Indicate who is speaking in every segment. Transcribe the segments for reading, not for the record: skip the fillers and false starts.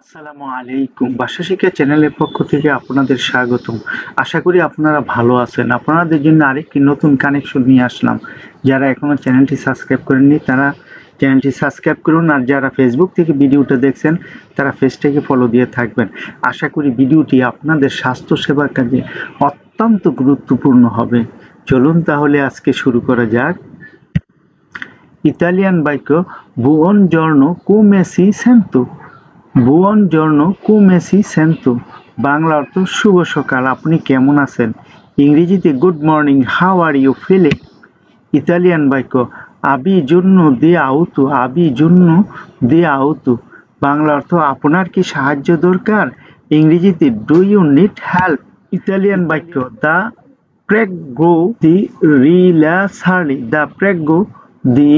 Speaker 1: আসসালামু আলাইকুম। ভাষা শিক্ষা চ্যানেলের পক্ষ থেকে আপনাদের স্বাগতম। আশা করি আপনারা ভালো আছেন। আপনাদের জন্য আরেকটি নতুন কানেকশন নিয়ে আসলাম। যারা এখনো চ্যানেলটি সাবস্ক্রাইব করেননি তারা চ্যানেলটি সাবস্ক্রাইব করুন, আর যারা ফেসবুক থেকে ভিডিওটা দেখছেন তারা পেজটাকে ফলো দিয়ে থাকবেন। আশা করি ভিডিওটি আপনাদের স্বাস্থ্যসেবার কাজে অত্যন্ত গুরুত্বপূর্ণ হবে। চলুন তাহলে আজকে শুরু করা যাক। ইতালিয়ান বাক্য বুongiorno come si sento। বুongiorno come si sento Bangla অর্থ শুভ সকাল, আপনি কেমন আছেন। ইংরেজিতে good morning, how are you feeling. Italian বাক্য আবি জন্য দে আউতো। আবি জন্য দে আউতো বাংলা অর্থ আপনার কি সাহায্য দরকার। ইংরেজিতে do you need help. Italian বাক্য দ্য প্রেগো দি রিল্যাক্সারলি। দ্য প্রেগো দি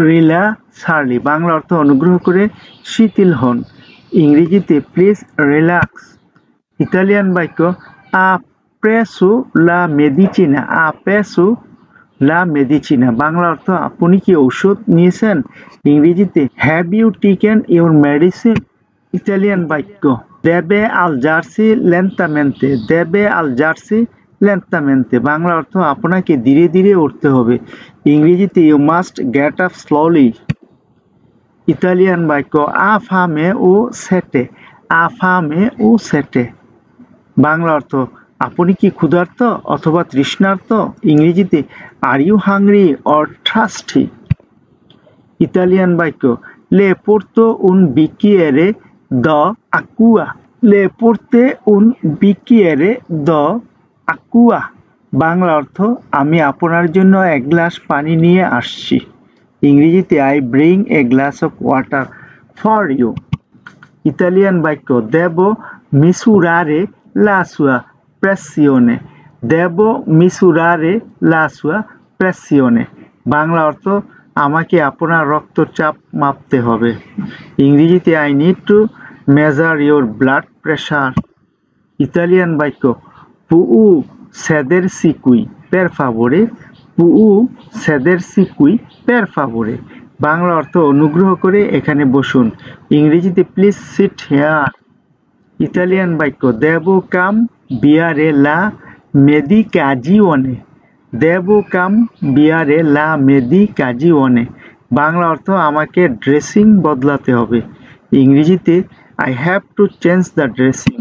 Speaker 1: রিল্যাক্সারলি বাংলা অর্থ অনুগ্রহ করে শিথিল হন। ইংরেজিতে প্লিজ রিল্যাক্স। ইতালিয়ান বাক্য আপ্রেসো লা মেডিচিনা। আপ্রেসো লা মেডিচিনা বাংলা অর্থ আপনি কি ঔষধ নিয়েছেন। ইংরেজিতে have you taken your medicine. Italian বাক্য দেবে আল জার্সি লেন্তামেন্তে। দেবে আল জার্সি লেন্তামেন্তে বাংলা অর্থ আপনাকে ধীরে ধীরে উঠতে হবে। ইংরেজিতে you must get up slowly. Italian বাক্য আফামে ও সেটে। আফামে ও সেটে বাংলা অর্থ আপনি কি ক্ষুধার্ত অথবা তৃষ্ণার্ত। ইংরেজিতে are you hungry or thirsty. Italian বাক্য লে পোর্তো উন বিকিয়েরে দ আকুয়া। লে পোর্তে উন বিকিয়েরে দ আকুয়া বাংলা অর্থ আমি আপনার জন্য এক গ্লাস পানি নিয়ে আসছি। ইংরেজিতে I bring a glass of water for you. Italian বাক্য দেবো মিসুরারে লা সুয়া প্রেসিওনে। দেবো মিসুরারে লা সুয়া প্রেসিওনে বাংলা অর্থ আমাকে আপনার রক্তচাপ মাপতে হবে। ইংরেজিতে I need to measure your blood pressure. Italian বাক্য পুউ সেদেরসি কুই পের ফাভোরে। পুউ সেদেরসি কুই পের ফাভোরে বাংলা অর্থ অনুগ্রহ করে এখানে বসুন। ইংরেজিতে প্লিজ সিট হেয়ার। ইতালিয়ান বাক্য দেবো কাম বিয়ারে লা মেডিকাজিওনে। দেবো কাম বিয়ারে লা মেডিকাজিওনে বাংলা অর্থ আমাকে ড্রেসিং বদলাতে হবে। ইংরেজিতে I have to change the dressing.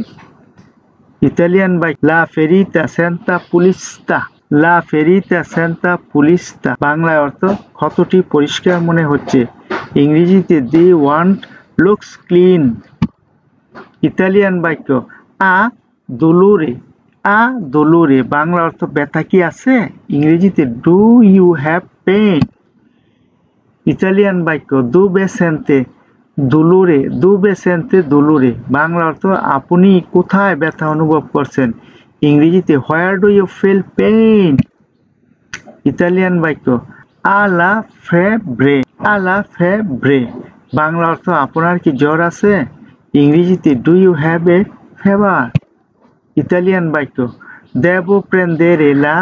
Speaker 1: Italian বাক্য লা ফেরিতা সেন্তা পুলিস্তা। লা ফেরিতা সেন্তা পুলিস্তা বাংলায় অর্থ ক্ষতটি পরিষ্কার মনে হচ্ছে। ইংরেজিতে দি ওয়ান্ট লুকস ক্লিন। ইতালিয়ান বাক্য আ দোলোরে। আ দোলোরে বাংলা অর্থ ব্যথা কি আছে। ইংরেজিতে do you have pain. Italian বাক্য দু বেসেন্তে দোলোরে। দু বেসেন্তে দোলোরে বাংলা অর্থ আপনি কোথায় ব্যথা অনুভব করছেন। ইংরেজিতে where do you feel pain. Italian বাক্য আলা ফেব্রে। আলা ফেব্রে বাংলা অর্থ আপনার কি জ্বর আছে। ইংরেজিতে do you have a fever. Italian বাক্য দেবো প্রেন্দেরে লা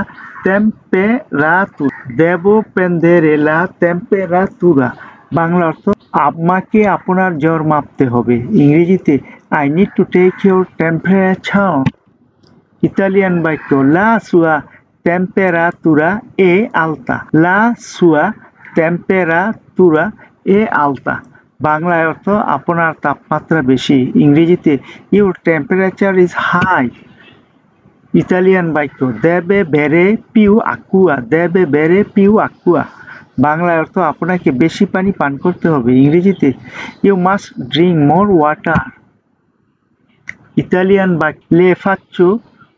Speaker 1: টেম্পেরাতুরা। দেবো প্রেন্দেরে লা টেম্পেরাতুরা বাংলা অর্থ আমাকে আপনার জ্বর মাপতে হবে। ইংরেজিতে I need to take your temperature. Italian বাক্য লা সুয়া টেম্পেরাতুরা এ আলতা। লা সুয়া টেম্পেরাতুরা এ আলতা বাংলায় অর্থ আপনার তাপমাত্রা বেশি। ইংরেজিতে your temperature is high. Italian বাক্য দেবে বেরে পিউ আকুয়া। দেবে বেরে পিউ আকুয়া বাংলায় অর্থ আপনাকে বেশি পানি পান করতে হবে। ইংরেজিতে you must drink more water. Italian বাক্য লে ফাচ্চো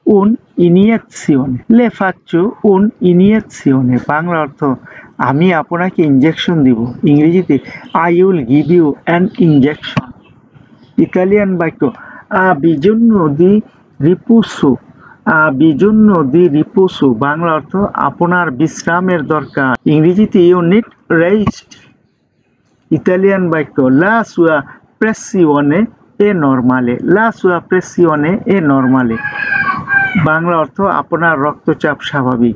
Speaker 1: উন ইনিয়েzione। লে ফাচ্চো উন ইনিয়েzione বাংলা অর্থ আমি আপনাকে ইনজেকশন দিব। ইংরেজিতে I will give you an injection. Italian বাক্য আ বিজন্য দি রিপোসো। আ বিজন্য দি রিপোসো বাংলা অর্থ আপনার বিশ্রামের দরকার। ইংরেজিতে ইউ নিড রেস্ট। ইতালিয়ান বাক্য লা সুয়া প্রেসিওনে এ নরমালে। লা সুয়া প্রেসিওনে এ নরমালে বাংলা অর্থ আপনার রক্তচাপ স্বাভাবিক।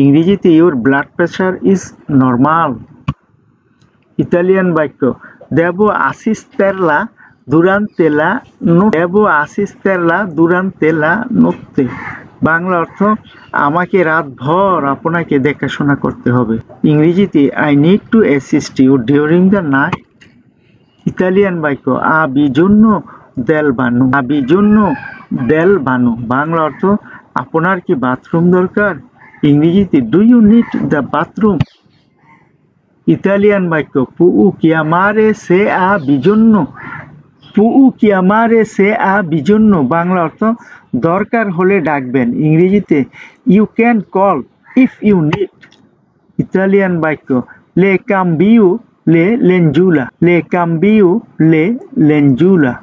Speaker 1: ইংরেজিতে your blood pressure is normal. Italian বাক্য দেবো আসিস্তেরলা durante la notte devo assistere durante la notte Bangla অর্থ আমাকে রাতভর আপনাকে দেখাশোনা করতে হবে ইংরেজিতে I need to assist you during the night Italian বাক্য ha bisogno del bagno Bangla অর্থ আপনার কি বাথরুম দরকার ইংরেজিতে do you need the bathroom Italian বাক্য può chiamare se ha bisogno Bangla অর্থ দরকার হলে ডাকবেন ইংরেজিতে you can call if you need Italian বাক্য le cambio le lenzuola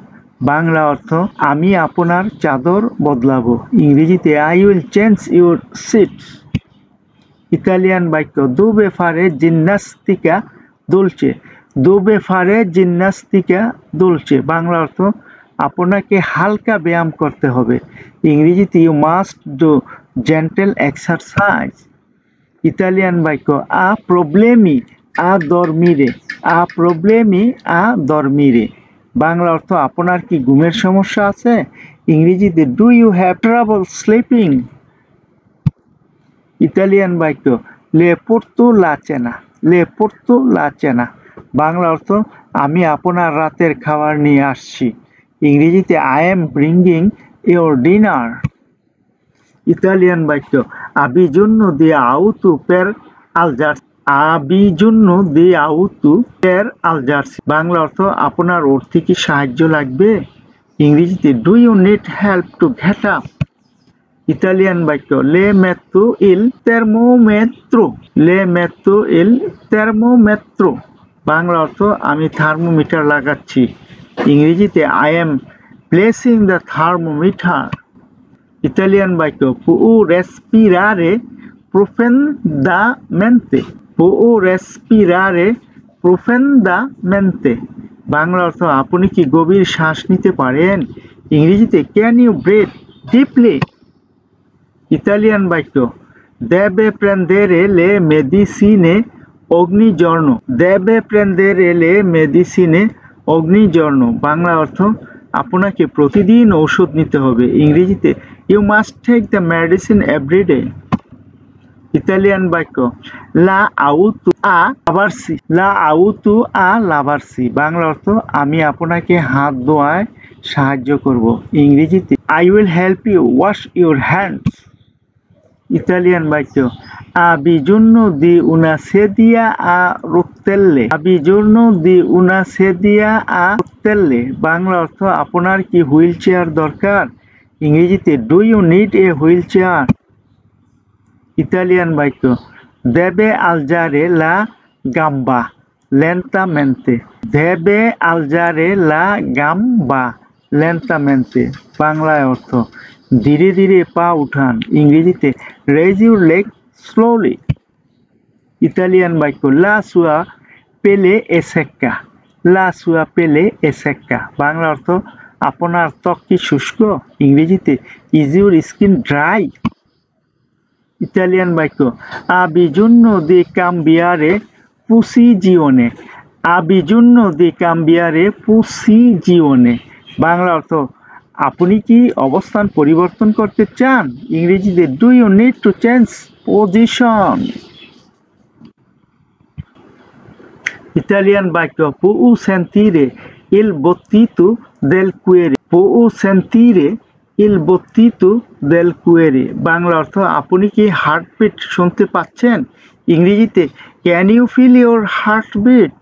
Speaker 1: Bangla অর্থ আমি আপনার চাদর বদলাবো ইংরেজিতে I will change your sheets Italian বাক্য dove fare ginnastica dolce Bangla অর্থ আপনাকে হালকা ব্যায়াম করতে হবে ইংরেজিতে you must do gentle exercise Italian বাক্য a problemi a dormire Bangla অর্থ আপনার কি ঘুমের সমস্যা আছে ইংরেজিতে do you have trouble sleeping Italian বাক্য le porto la cena Bangla অর্থ আমি আপনার রাতের খাবার নিয়ে আসছি ইংরেজিতে I am bringing your dinner Italian বাক্য ha bisogno di aiuto per alzarsi Bangla অর্থ আপনার উঠতে কি সাহায্য লাগবে ইংরেজিতে do you need help to get up Italian বাক্য le metto il termometro Bangla অর্থ আমি থার্মোমিটার লাগাচ্ছি ইংরেজিতে I am placing the thermometer Italian বাক্য può respirare profondamente বাংলা অর্থ আপনি কি গভীর শ্বাস নিতে পারেন ইংরেজিতে can you breathe deeply Italian বাক্য deve prendere le medicine ognigiorno Bangla অর্থ আপনাকে প্রতিদিন ঔষধ নিতে হবে ইংরেজিতে you must take the medicine every day Italian বাক্য la auto a lavarsi Bangla অর্থ আমি আপনাকে হাত ধোয়ায় সাহায্য করব ইংরেজিতে I will help you wash your hands Italian বাক্য ha bisogno di una sedia a rotelle Bangla অর্থ আপনার কি হুইল চেয়ার দরকার ইংরেজিতে do you need a wheelchair Italian বাক্য deve alzare la gamba lentamente বাংলায় অর্থ ধীরে ধীরে পা উঠান ইংরেজিতে raise your leg slowly Italian বাক্য la sua pelle è secca Bangla অর্থ আপনার ত্বক কি শুষ্ক ইংরেজিতে is your skin dry Italian বাক্য ha bisogno di cambiare posizione Bangla অর্থ আপনি কি অবস্থান পরিবর্তন করতে চান ইংরেজিতে do you need to change position Italian বাক্য può sentire il battito del cuore Bangla অর্থ আপনি কি হার্টবিট শুনতে পাচ্ছেন ইংরেজিতে can you feel your heartbeat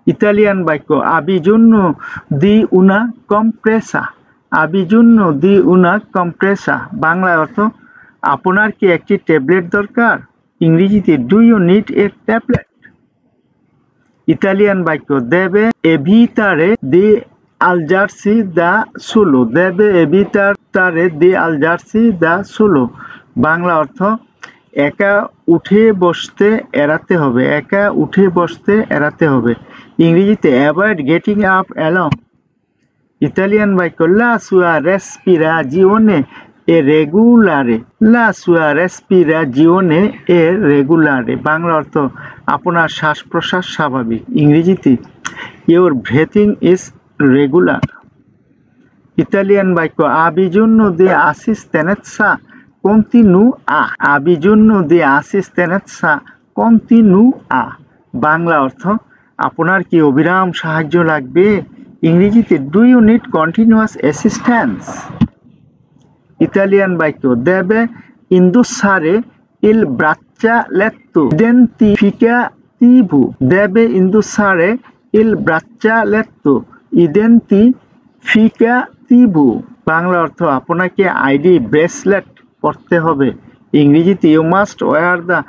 Speaker 1: Italian বাক্য ha bisogno di una compressa Bangla অর্থ আপনার কি একটি ট্যাবলেট দরকার ইংরেজিতে do you need a tablet Italian বাক্য deve evitare di alzarsi da solo Bangla অর্থ একা উঠে বসতে এড়াতে হবে ইংরেজিতে avoid getting up alone Italian বাক্য la sua respirazione è regolare Bangla অর্থ আপনার শ্বাস প্রশ্বাস স্বাভাবিক ইংরেজিতে your breathing is regular. Italian বাক্য ha bisogno di assistenza continua, ha bisogno di assistenza continua। Bangla অর্থ আপনার কি অবিরাম সাহায্য লাগবে? ইংরেজিতে do you need continuous assistance. Italian বাক্য deve indossare il braccialetto identificativo, deve indossare il braccialetto identificativo। Bangla অর্থ আপনাকে আইডি ব্রেসলেট পরতে হবে। ইংরেজিতে you must wear the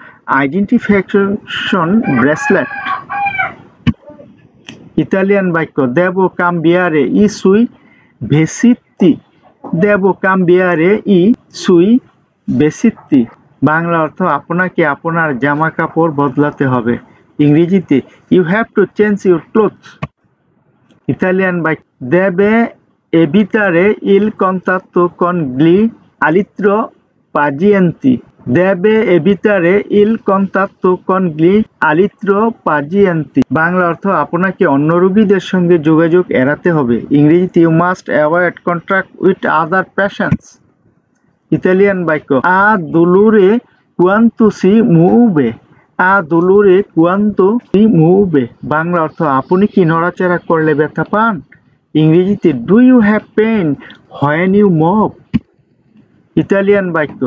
Speaker 1: identification bracelet. Italian বাক্য devo cambiare i suoi vestiti, devo cambiare i suoi vestiti। Bangla অর্থ আপনাকে আপনার জামা কাপড় বদলাতে হবে। ইংরেজিতে you have to change your clothes. Italian বাক্য deve evitare il contatto con gli altri pazienti, deve evitare il contatto con gli altri pazienti। Bangla অর্থ আপনাকে অন্য রোগীদের সঙ্গে যোগাযোগ এড়াতে হবে। ইংরেজিতে you must avoid contact with other patients. Italian বাক্য a dolore quanto si muove, a dolore quanto si muove। Bangla অর্থ আপনি কি নড়াচড়া করলে ব্যথা পান? ইংরেজিতে do you have pain when you move. Italian বাক্য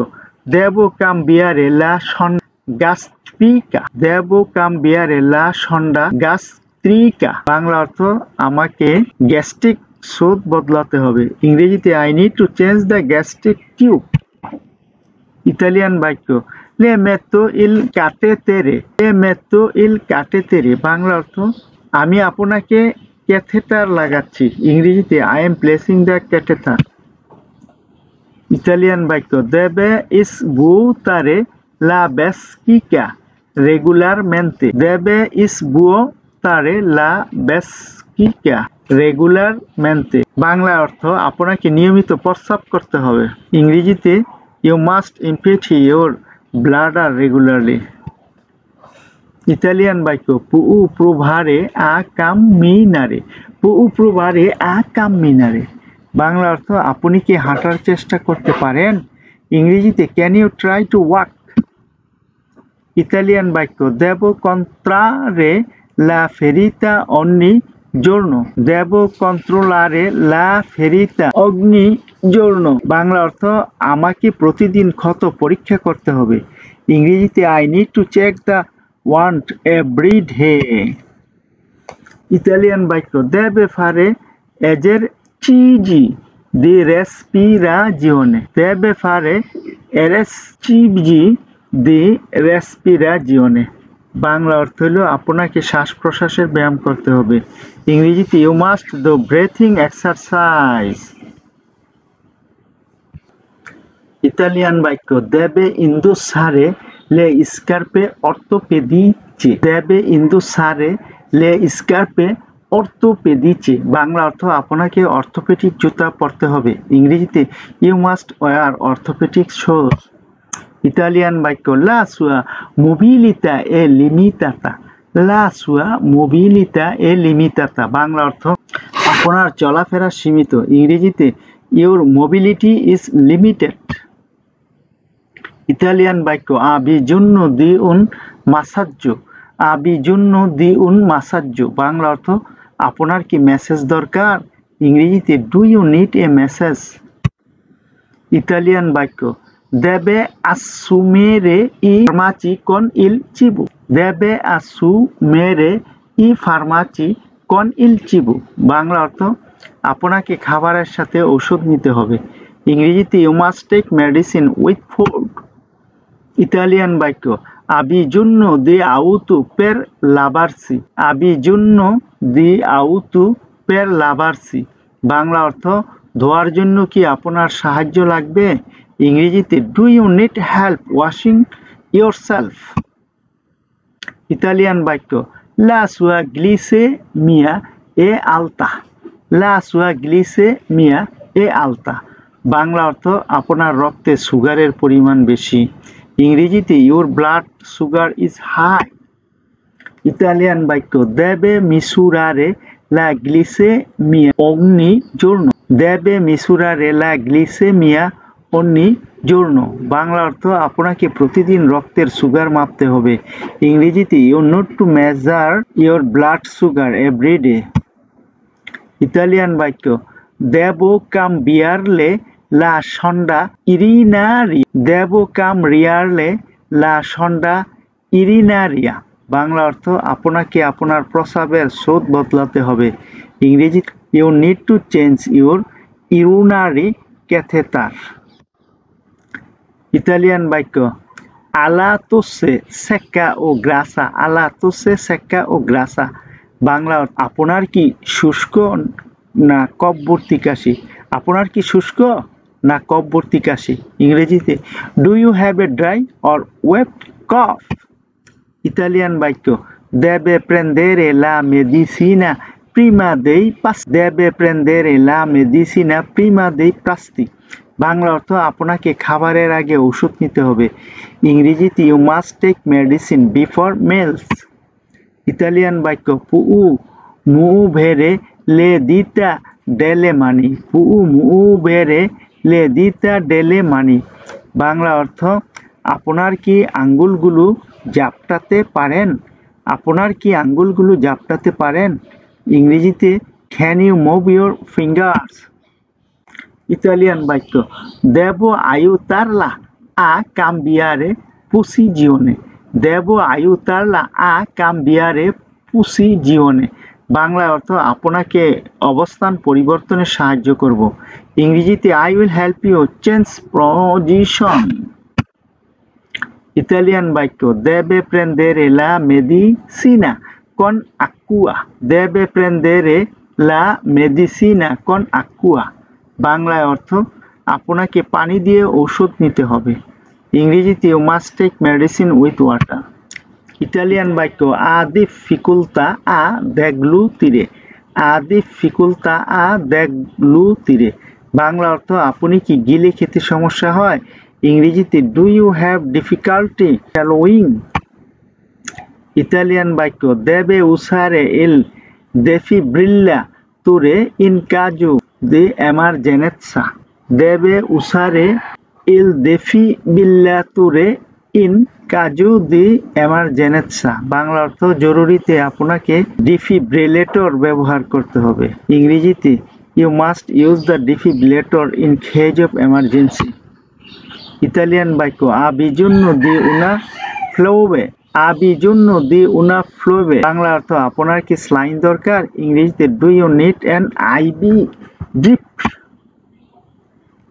Speaker 1: devo cambiare la sonda gastrica, devo cambiare la sonda gastrica। Bangla অর্থ আমাকে গ্যাস্ট্রিক শোধ বদলাতে হবে। ইংরেজিতে I need to change the gastric tube. Italian বাক্য le metto il catetere, le metto il catetere। Bangla অর্থ আমি আপনাকে ক্যাথেটার লাগাচ্ছি। ইংরেজিতে I am placing the catheter. Italian বাক্য deve svuotare la vescica regolarmente, deve svuotare la vescica regolarmente। Bangla অর্থ আপনাকে নিয়মিত প্রস্রাব করতে হবে। ইংরেজিতে you must empty your bladder regularly। Italian বাক্য può provare a camminare, può provare a camminare। Bangla অর্থ আপনি কি হাঁটার চেষ্টা করতে পারেন? ইংরেজিতে can you try to walk. Italian বাক্য devo controllare la ferita ogni giorno, devo controllare la ferita ogni giorno। Bangla অর্থ আমাকে প্রতিদিন ক্ষত পরীক্ষা করতে হবে। ইংরেজিতে I need to check the wound every day। Italian বাক্য deve fare esercizi di respirazione, deve fare esercizi di respirazione। Bangla অর্থ হলো আপনাকে শ্বাস প্রশ্বাসের ব্যায়াম করতে হবে। ইংরেজিতে you must do breathing exercise. Italian বাক্য deve indossare le scarpe ortopediche, deve indossare le scarpe ortopediche। বাংলা অর্থ আপনাকে অর্থোপেডিক জুতা পরতে হবে। ইংরেজিতে you must wear orthopaedic shoes. Italian বাক্য la sua mobilità è limitata, la sua mobilità è limitata। Bangla অর্থ আপনার চলাফেরা সীমিত। ইংরেজিতে your mobility is limited। Italian বাক্য ha bisogno di un massaggio, ha bisogno di un massaggio। Bangla অর্থ আপনার কি মেসেজ দরকার? ইংরেজিতে do you need a massage. Italian বাক্য deve assumere i farmaci con il cibo, deve assumere i farmaci con il cibo। Bangla অর্থ আপনাকে খাবারের সাথে ওষুধ নিতে হবে। ইংরেজিতে you must take medicine with food. Italian বাক্য ha bisogno di aiuto per lavarsi, ha bisogno di aiuto per lavarsi। Bangla অর্থ ধোয়ার জন্য কি আপনার সাহায্য লাগবে? ইংরেজিতে do you need help washing yourself. Italian বাক্য la sua glicemia è alta, la sua glicemia è alta। Bangla অর্থ আপনার রক্তে সুগারের পরিমাণ বেশি। ইংরেজিতে your blood sugar is high. Italian বাক্য deve misurare la glicemia ogni giorno debe misurare la glicemia ogni giorno Bangla অর্থ আপনাকে প্রতিদিন রক্তের সুগার মাপতে হবে ইংরেজিতে you need to measure your blood sugar every day Italian বাক্য devo cambiarle la sonda urinaria devo cambiarle la sonda urinaria Bangla অর্থ আপনাকে আপনার প্রস্রাবের স্রোত বদলাতে হবে ইংরেজি you need to change your urinary catheter Italian বাক্য alla tosse secca o grassa alla tosse secca o grassa Bangla অর্থ আপনার কি শুষ্ক না কফভর্তি কাশি আপনার কি শুষ্ক না কফভর্তি কাশি ইংরেজিতে do you have a dry or wet cough Italian বাক্য debe prendere la medicina prima dei pasti debe prendere la medicina prima dei pasti Bangla অর্থ আপনাকে খাবারের আগে ওষুধ নিতে হবে ইংরেজিতে you must take medicine before meals Italian বাক্য puu muovere le dita delle mani puu muovere le dita delle mani Bangla অর্থ আপনার কি আঙ্গুলগুলো জাপটাতে পারেন আপনার কি আঙ্গুলগুলো জাপটাতে পারেন ইংরেজিতে can you move your fingers Italian বাক্য devo aiutarla a cambiare posizione devo aiutarla a cambiare posizione Bangla অর্থ আপনাকে অবস্থান পরিবর্তনে সাহায্য করব ইংরেজিতে I will help you change position Italian বাক্য deve prendere la medicina con acqua deve prendere la medicina con acqua Bangla অর্থ আপনাকে পানি দিয়ে ঔষধ নিতে হবে ইংরেজিতে you must take medicine with water Italian বাক্য a difficoltà a deglutire a difficoltà a deglutire Bangla অর্থ আপনি কি গিলে খেতে সমস্যা হয় ইংরেজিতে do you have difficulty swallowing Italian বাক্য deve usare il defibrillatore in caso di emergenza deve usare il defibrillatore in caso di emergenza Bangla অর্থ জরুরিতে আপনাকে ডিফিব্রিলেটর ব্যবহার করতে হবে ইংরেজিতে you must use the defibrillator in case of emergency Italian বাক্য ha bisogno di una flove ha bisogno di una flove Bangla অর্থ আপনার কি স্লাইন দরকার ইংরেজিতে do you need an IV drip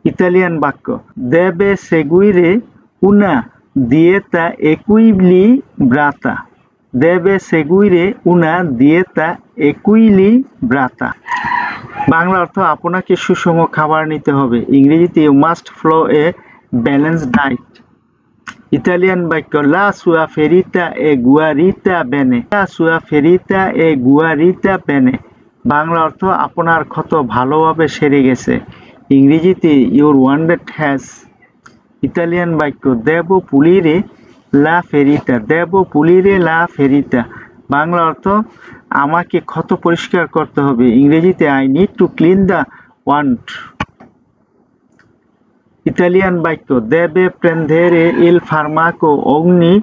Speaker 1: Italian বাক্য deve seguire una dieta equilibrata deve seguire una dieta equilibrata Bangla অর্থ আপনাকে সুষম খাবার নিতে হবে ইংরেজিতে you must follow a balanced diet Italian বাক্য la sua ferita è guarita bene la sua ferita è guarita bene Bangla অর্থ আপনার ক্ষত ভালোভাবে সেরে গেছে ইংরেজিতে your wound has ইতালিয়ান বাক্য devo pulire la ferita devo pulire la ferita Bangla অর্থ আমাকে ক্ষত পরিষ্কার করতে হবে ইংরেজিতে I need to clean the wound Italian বাক্য deve prendere il farmaco ogni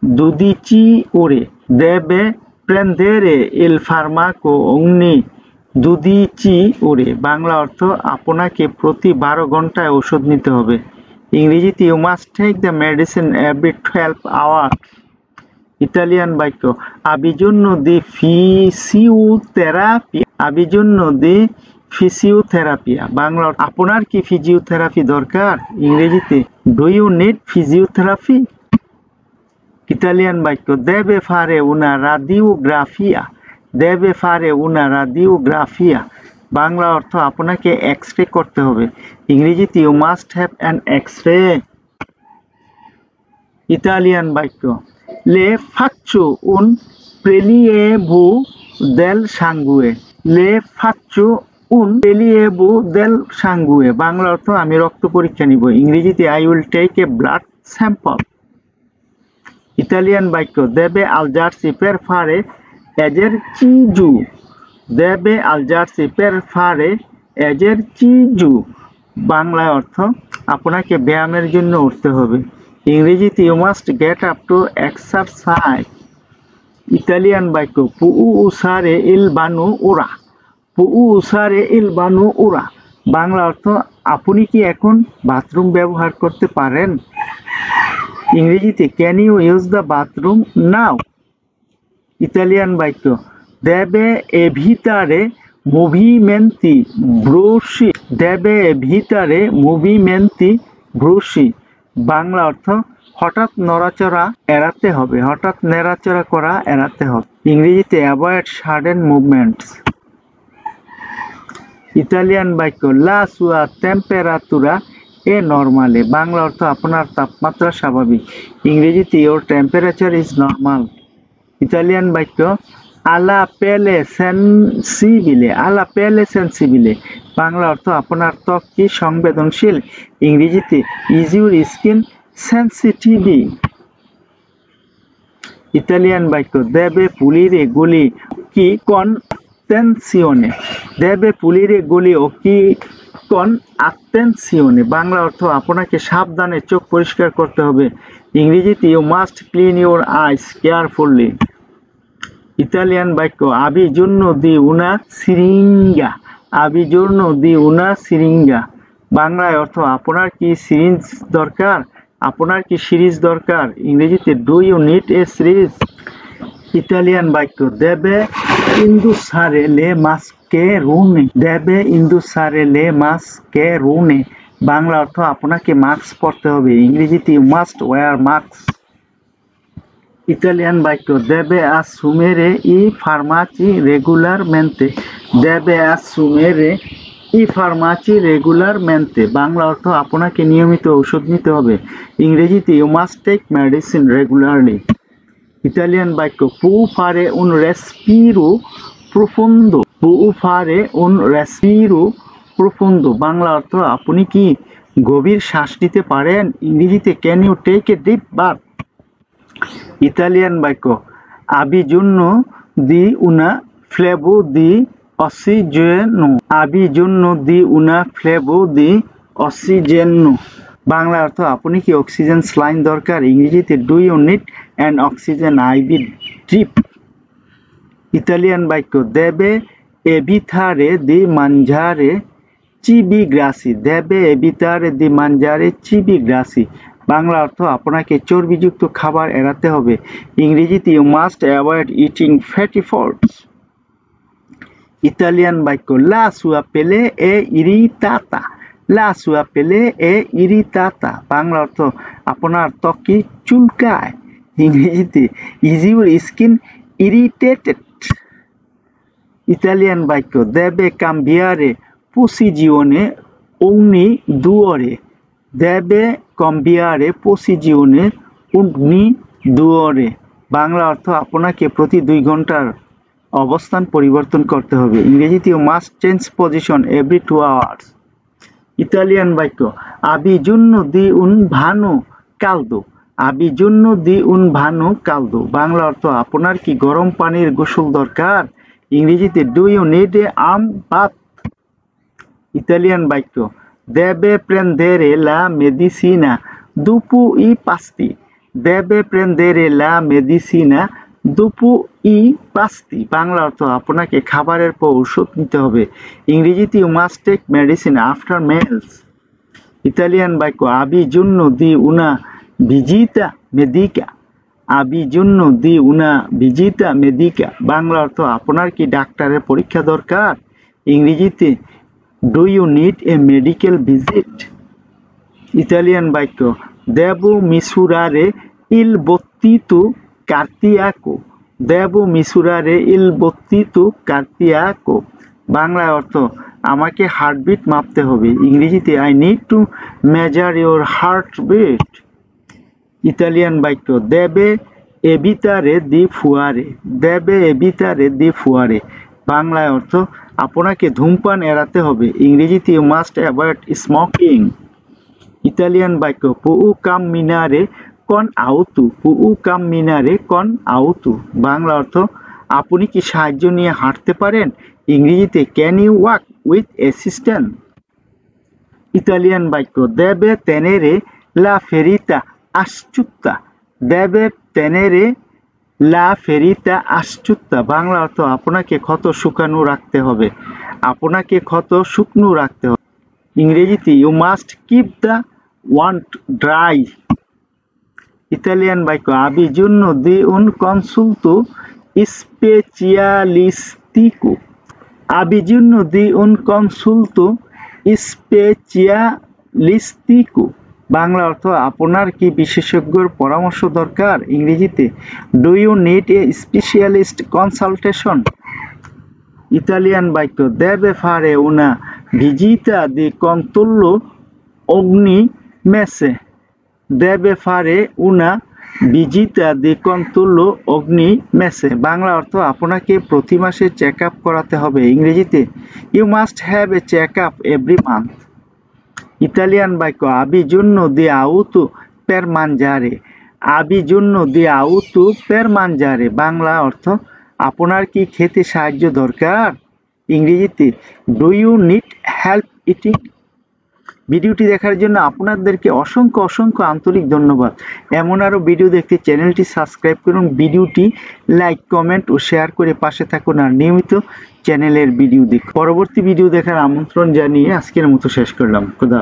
Speaker 1: 12 ore deve prendere il farmaco ogni 12 ore Bangla অর্থ আপনাকে প্রতি 12 ঘন্টায় ওষুধ নিতে হবে ইংরেজিতে you must take the medicine every 12 hours Italian বাক্য ha bisogno di fisioterapia ha bisogno di fisioterapia Bangla আপনার কি ফিজিওথেরাপি দরকার ইংরেজিতে do you need physiotherapy Italian বাক্য deve fare una radiografia deve fare una radiografia Bangla অর্থ আপনাকে এক্স-রে করতে হবে ইংরেজিতে you must have an x-ray Italian বাক্য le faccio un prelievo del sangue le faccio un prelievo del sangue Bangla অর্থ আমি রক্ত পরীক্ষা নিব ইংরেজিতে I will take a blood sample Italian বাক্য deve alzarsi per fare esercizio দেবে alzarsi per fare esercizio বাংলায় অর্থ আপনাকে ব্যায়ামের জন্য উঠতে হবে ইংরেজিতে you must get up to exercise Italian বাক্য può usare il bagno ora può usare il bagno ora Bangla অর্থ আপনি কি এখন বাথরুম ব্যবহার করতে পারেন ইংরেজিতে can you use the bathroom now Italian বাক্য deve evitare movimenti bruschi deve evitare movimenti bruschi Bangla অর্থ হঠাৎ নড়াচড়া এড়াতে হবে হঠাৎ নড়াচড়া করা এড়াতে হবে ইংরেজিতে avoid sudden movements ইতালিয়ান বাক্য la sua temperatura è normale Bangla অর্থ আপনার তাপমাত্রা স্বাভাবিক ইংরেজিতে your temperature is normal Italian বাক্য alla pelle sensibile বাংলা অর্থ আপনার ত্বক কি সংবেদনশীল ইংরেজিতে is your skin sensitive Italian বাক্য deve pulire gli occhi con attenzione deve pulire gli occhi con attenzione Bangla অর্থ আপনাকে সাবধানে চোখ পরিষ্কার করতে হবে ইংরেজিতে you must clean your eyes carefully Italian বাক্য abbiogno di una siringa বাংলায় অর্থ আপনার কি সিরিঞ্জ দরকার আপনার কি সিরিজ দরকার ইংরেজিতে do you need a syringe Italian বাক্য deve indossare le mascherone Bangla অর্থ আপনাকে মাস্ক পরতে হবে ইংরেজিতে you must wear masks Italian বাক্য deve assumere i farmaci regolarmente Bangla অর্থ আপনাকে নিয়মিত ঔষধ নিতে হবে ইংরেজিতে you must take medicine regularly Italian বাক্য può fare un respiro profondo Bangla অর্থ আপনি কি গভীর শ্বাস নিতে পারেন ইংরেজিতে can you take a deep bath Italian বাক্য abbiogno di una flebo di ossigeno Bangla অর্থ আপনি কি অক্সিজেন স্লাইন দরকার ইংরেজিতে do you need an oxygen IV drip Italian বাক্য deve evitare di mangiare cibi grassi Bangla অর্থ আপনাকে চর্বিযুক্ত খাবার এড়াতে হবে ইংরেজিতে you must avoid eating fatty foods Italian বাক্য la sua pelle è irritata Bangla অর্থ আপনার ত্বক কি চুলকায় ইংরেজিতে is your skin irritated Italian বাক্য deve cambiare posizione ogni 2 ore Bangla অর্থ আপনাকে প্রতি 2 ঘন্টার অবস্থান পরিবর্তন করতে হবে ইংরেজিতে you must change position every 2 hours Italian বাক্য abbiogno di un caldo Bangla অর্থ আপনার কি গরম পানির গোসল দরকার ইংরেজিতে do you need a warm bath Italian বাক্য deve prendere la medicina dopo i pasti Bangla অর্থ আপনাকে খাবারের পর ঔষধ নিতে হবে ইংরেজিতে you must take medicine after meals Italian বাক্য abbiogno di una visita medica Bangla অর্থ আপনার কি ডাক্তারের পরীক্ষা দরকার ইংরেজিতে do you need a medical visit Italian বাক্য devo misurare il bottito cardiaco বাংলায় অর্থ আমাকে হার্টবিট মাপতে হবে ইংরেজিতে I need to measure your heartbeat Italian বাক্য deve evitare di fuare বাংলায় অর্থ আপনাকে ধূমপান এড়াতে হবে ইংরেজিতে you must avoid smoking Italian বাক্য può camminare con auto Bangla অর্থ আপনি কি সাহায্য নিয়ে হাঁটতে পারেন? ইংরেজিতে can you walk with assistant? Italian বাক্য দেবে তেনেরে লা ফেরিতা আশ্চুত্তা। দেবে তেনেরে লা ফেরিতা আশ্চুত্তা, বাংলা অর্থ আপনাকে ক্ষত শুকানো রাখতে হবে। আপনাকে ক্ষত শুকনো রাখতে হবে। ইংরেজিতে you must keep the wound dry. Italian বাক্য আবিজুন্ন দি উন কনসুলতো স্পেচিয়ালিস্তিকো। আবিজুন্ন দি উন কনসুলতো স্পেচিয়ালিস্তিকো, বাংলা অর্থ আপনার কি বিশেষজ্ঞর পরামর্শ দরকার? ইংরেজিতে do you need a specialist consultation? Italian বাক্য দেবে ফারে উনা ভিজিতা দি কন্তুল্লো অগ্নি মেসে। দেবে ফারে উনা ভিজিতা দি কন্তুল্লো অগ্নি মেসে, বাংলা অর্থ আপনাকে প্রতি মাসে চেক আপ করাতে হবে। ইংরেজিতে you must have a check up every month. Italian বাক্য আবিজুন্ন দি আউতু পের মানজারে। আবিজুন্ন দি আউতু পের মানজারে, বাংলা অর্থ আপনার কি খেতে সাহায্য দরকার? ইংরেজিতে do you need help eating? ভিডিওটি দেখার জন্য আপনাদেরকে অসংখ্য আন্তরিক ধন্যবাদ। এমন আরও ভিডিও দেখতে চ্যানেলটি সাবস্ক্রাইব করুন, ভিডিওটি লাইক, কমেন্ট ও শেয়ার করে পাশে থাকুন আর নিয়মিত চ্যানেলের ভিডিও দেখুন। পরবর্তী ভিডিও দেখার আমন্ত্রণ জানিয়ে আজকের মতো শেষ করলাম। খোদা হাফেজ।